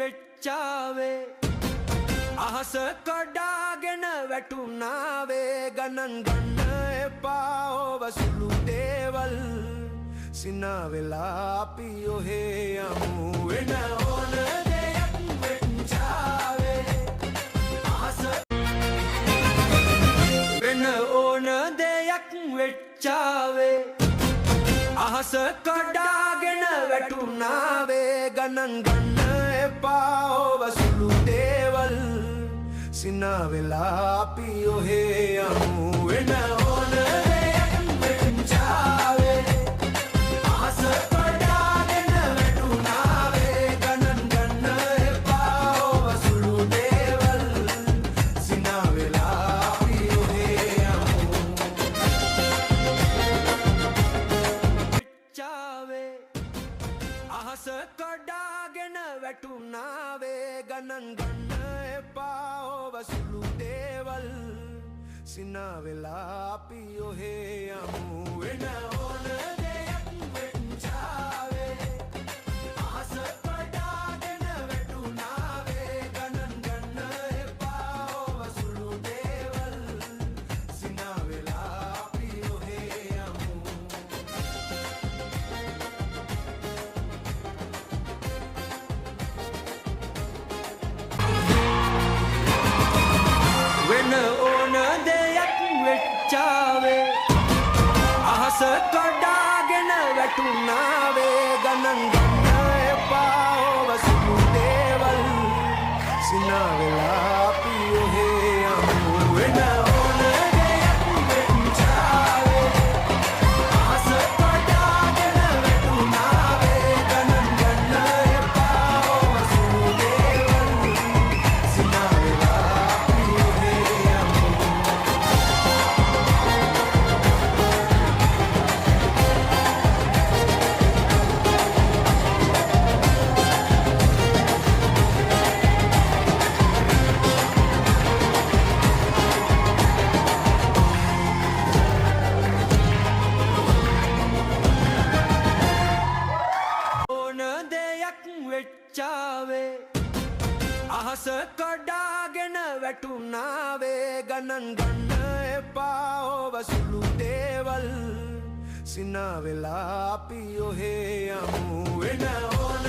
වෙච්චාවේ අහස කඩාගෙන වැටුණාවේ ගණන් ගන්න එපා ඔබ සුළු දේවල් සිනා වෙලා අපි ඔහේ යමු වෙන ඕන දෙයක් වෙච්චාවේ අහස වෙන ඕන දෙයක් වෙච්චාවේ අහස කඩාගෙන වැටුණාවේ ගණන් ගන්න එපා ඔබ සුළු දේවල් සිනා වෙලා අපි ඔහේ යමු වෙන ඕන දෙයක් වෙච්චාවේ අහස කඩාගෙන වැටුණාවේ ගණන් ගන්න එපා ඔබ සුළු දේවල් සිනා වෙලා අපි ඔහේ යමු අහස කඩාගෙන වැටුණාවේ ගණන් ගන්න එපා ඔබ සුළු දේවල් සිනා වෙලා අපි ඔහේ යමු වෙන ඕන දෙයක් වෙච්චාවේ අහස කඩාගෙන වැටුණාවේ ගණන් ගන්න එපා ඔබ සුළු දේවල් සිනා වෙලා අපි ඔහේ යමු වෙන ඕන දෙයක් වෙච්චාවේ අහස කඩාගෙන වැටුණාවේ ගණන් ගන්න එපා ඔබ සුළු දේවල් සිනා වෙලා අපි ඔහේ යමු වෙන ඕන දෙයක් වෙච්චාවේ අහස කඩාගෙන වැටුණාවේ ගණන් ගන්න එපා ඔබ සුළු දේවල් සිනා වෙලා වෙච්චාවේ අහස කඩාගෙන වැටුණාවේ ගණන් ගන්න එපා ඔබ සුළු දේවල් සිනා වෙලා අපි ඔහේ යමු වෙන ඕන